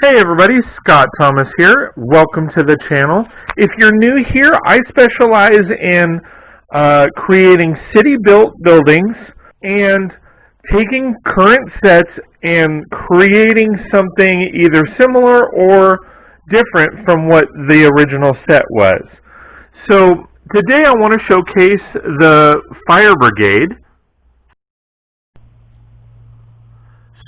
Hey everybody, Scott Thomas here. Welcome to the channel. If you're new here, I specialize in creating city-built buildings and taking current sets and creating something either similar or different from what the original set was. So today I want to showcase the Fire Brigade.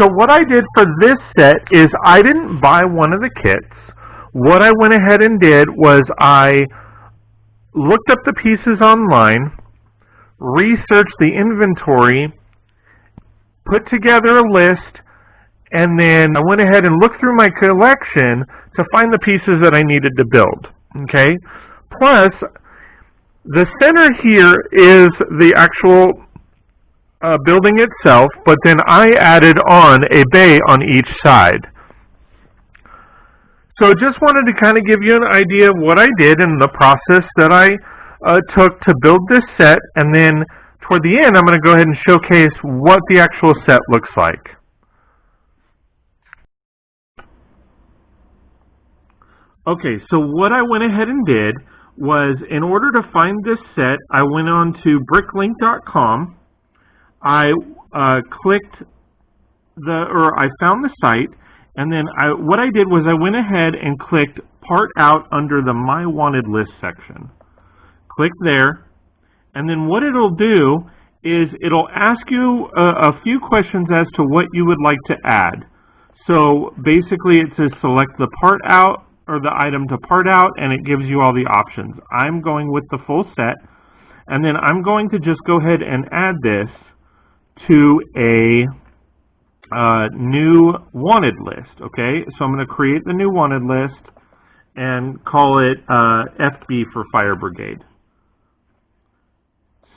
So what I did for this set is I didn't buy one of the kits. What I went ahead and did was I looked up the pieces online, researched the inventory, put together a list, and then I went ahead and looked through my collection to find the pieces that I needed to build. Okay? Plus, the center here is the actual building itself, but then I added on a bay on each side. So just wanted to kind of give you an idea of what I did and the process that I took to build this set, and then toward the end I'm going to go ahead and showcase what the actual set looks like. Okay, so what I went ahead and did was, in order to find this set, I went on to BrickLink.com. I clicked I found the site, and then what I did was I went ahead and clicked Part Out under the My Wanted List section. Click there, and then what it'll do is it'll ask you a few questions as to what you would like to add. So basically it says select the part out, or the item to part out, and it gives you all the options. I'm going with the full set, and then I'm going to just go ahead and add this to a new wanted list. Okay, so I'm going to create the new wanted list and call it FB for Fire Brigade.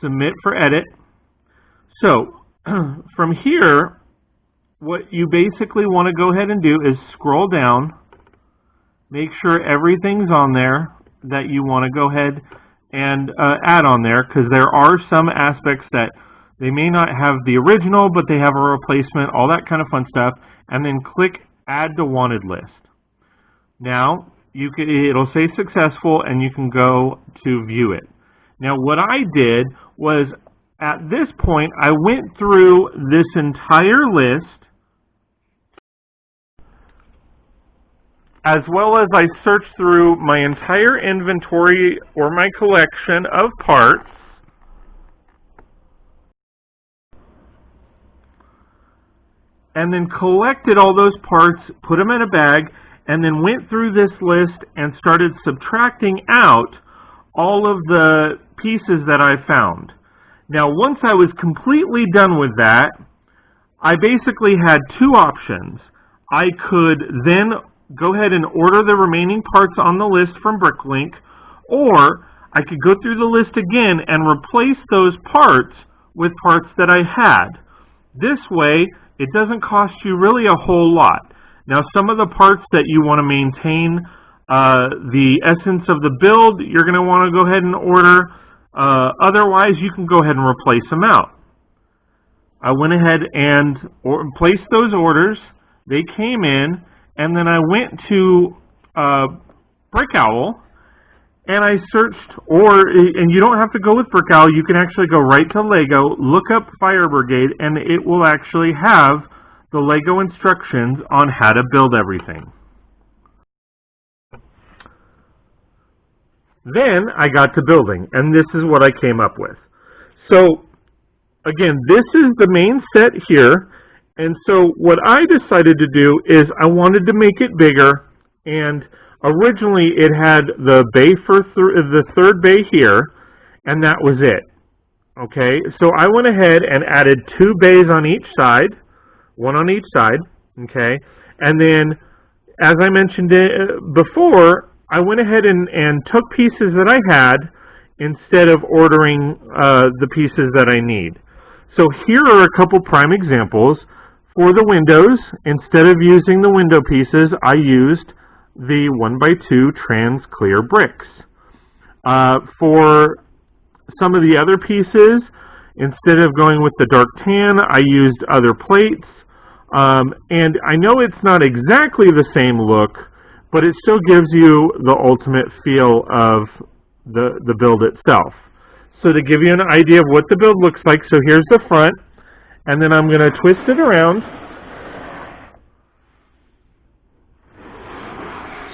Submit for edit. So from here, what you basically want to go ahead and do is scroll down, make sure everything's on there that you want to go ahead and add on there, because there are some aspects that they may not have the original, but they have a replacement, all that kind of fun stuff, and then click Add to Wanted List. Now, it'll say successful, and you can go to view it. Now, what I did was, at this point, I went through this entire list, as well as I searched through my entire inventory or my collection of parts, and then collected all those parts, put them in a bag, and then went through this list and started subtracting out all of the pieces that I found. Now, once I was completely done with that, I basically had two options. I could then go ahead and order the remaining parts on the list from BrickLink, or I could go through the list again and replace those parts with parts that I had. This way, it doesn't cost you really a whole lot. Now, some of the parts that you want to maintain the essence of the build, you're going to want to go ahead and order. Otherwise, you can go ahead and replace them out. I went ahead and placed those orders. They came in, and then I went to BrickOwl, and I searched, and you don't have to go with BrickOwl, you can actually go right to Lego, look up Fire Brigade, and it will actually have the Lego instructions on how to build everything. Then I got to building, and this is what I came up with. So, again, this is the main set here, and so what I decided to do is I wanted to make it bigger, and originally it had the bay for the third bay here, and that was it. Okay, so I went ahead and added two bays on each side, one on each side, okay, and then, as I mentioned before, I went ahead and took pieces that I had instead of ordering the pieces that I need. So here are a couple prime examples. For the windows, instead of using the window pieces, I used the 1x2 trans clear bricks. For some of the other pieces, instead of going with the dark tan, I used other plates. And I know it's not exactly the same look, but it still gives you the ultimate feel of the build itself. So to give you an idea of what the build looks like, so here's the front, and then I'm going to twist it around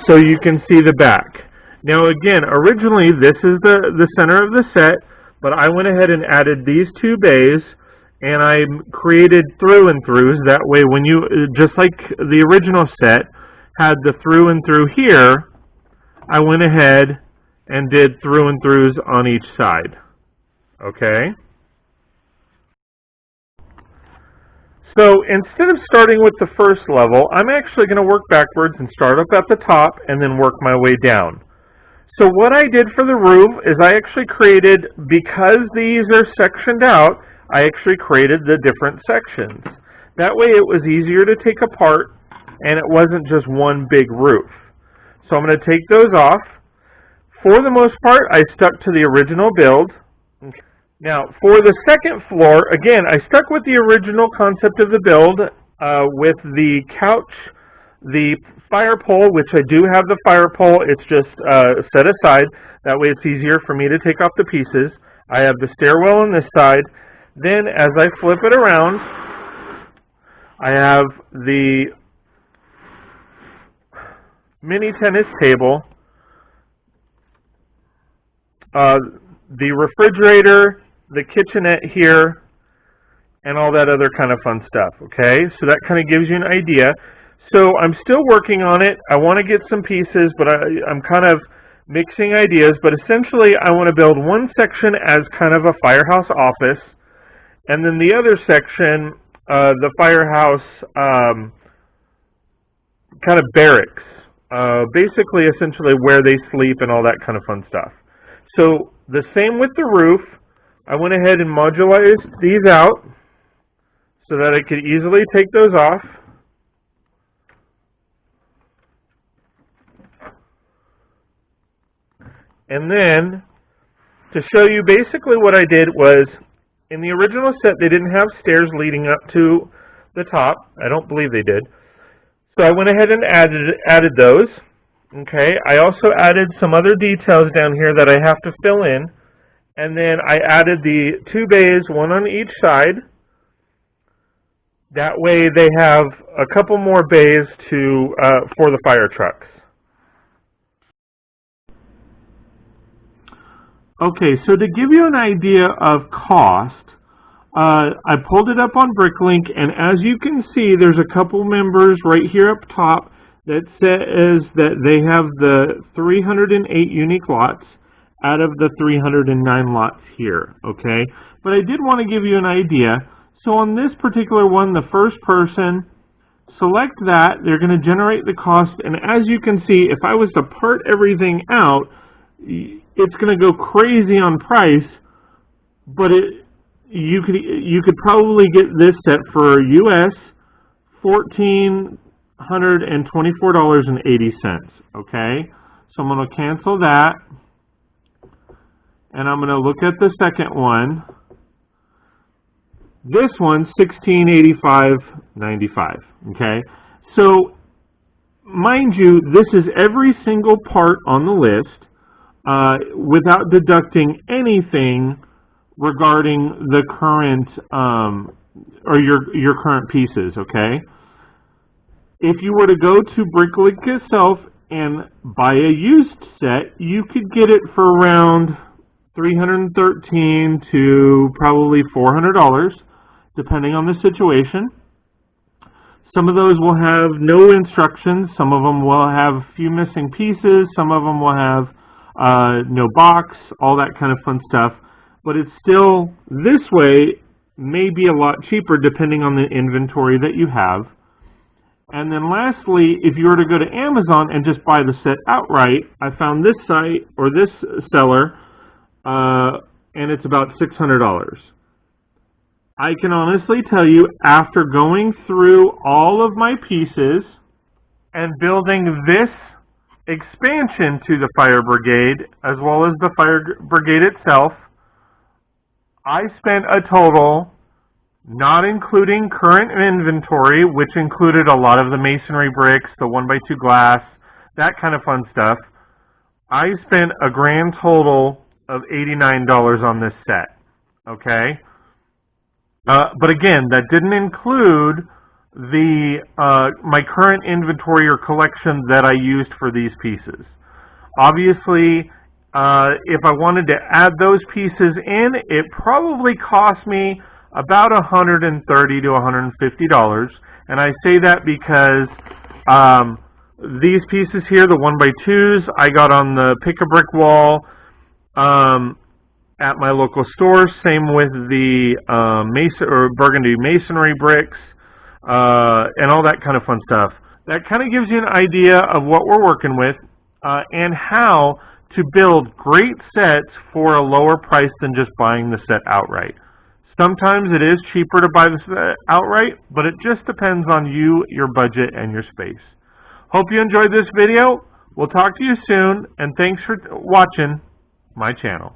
so you can see the back. Now again, originally this is the center of the set, but I went ahead and added these two bays, and I created through and throughs. That way when you, just like the original set had the through and through here, I went ahead and did through and throughs on each side. Okay? So instead of starting with the first level, I'm actually going to work backwards and start up at the top and then work my way down. So what I did for the roof is I actually created, because these are sectioned out, I actually created the different sections. That way it was easier to take apart and it wasn't just one big roof. So I'm going to take those off. For the most part, I stuck to the original build. Now, for the second floor, again, I stuck with the original concept of the build with the couch, the fire pole, which I do have the fire pole. It's just set aside. That way it's easier for me to take off the pieces. I have the stairwell on this side. Then, as I flip it around, I have the mini tennis table, the refrigerator, the kitchenette here, and all that other kind of fun stuff, okay? So that kind of gives you an idea. So I'm still working on it. I want to get some pieces, but I'm kind of mixing ideas. But essentially, I want to build one section as kind of a firehouse office, and then the other section, the firehouse kind of barracks, basically, essentially where they sleep and all that kind of fun stuff. So the same with the roof. I went ahead and modularized these out so that I could easily take those off. And then, to show you basically what I did was, in the original set they didn't have stairs leading up to the top. I don't believe they did. So I went ahead and added those. Okay, I also added some other details down here that I have to fill in. And then I added the two bays, one on each side. That way they have a couple more bays to for the fire trucks. Okay, so to give you an idea of cost, I pulled it up on BrickLink, and as you can see, there's a couple members right here up top that says that they have the 308 unique lots out of the 309 lots here, okay? But I did want to give you an idea. So on this particular one, the first person, select that. They're going to generate the cost, and as you can see, if I was to part everything out, it's going to go crazy on price, but you could probably get this set for US $1,424.80, okay? So I'm going to cancel that. And I'm going to look at the second one. This one's $1,685.95. Okay, so mind you, this is every single part on the list without deducting anything regarding the current or your current pieces. Okay, if you were to go to BrickLink itself and buy a used set, you could get it for around $313 to probably $400, depending on the situation. Some of those will have no instructions. Some of them will have a few missing pieces. Some of them will have no box, all that kind of fun stuff. But it's still, this way, may be a lot cheaper depending on the inventory that you have. And then lastly, if you were to go to Amazon and just buy the set outright, I found this site, or this seller, and it's about $600. I can honestly tell you, after going through all of my pieces and building this expansion to the fire brigade, as well as the fire brigade itself, I spent a total not including current inventory, which included a lot of the masonry bricks, the 1x2 glass, that kind of fun stuff, I spent a grand total of $89 on this set, okay? But again, that didn't include the my current inventory or collection that I used for these pieces. Obviously, if I wanted to add those pieces in, it probably cost me about $130 to $150, and I say that because these pieces here, the 1x2s, I got on the Pick-a-Brick wall at my local store. Same with the burgundy masonry bricks and all that kind of fun stuff. That kind of gives you an idea of what we're working with and how to build great sets for a lower price than just buying the set outright. Sometimes it is cheaper to buy the set outright, but it just depends on you, your budget, and your space. Hope you enjoyed this video. We'll talk to you soon, and thanks for watching my channel.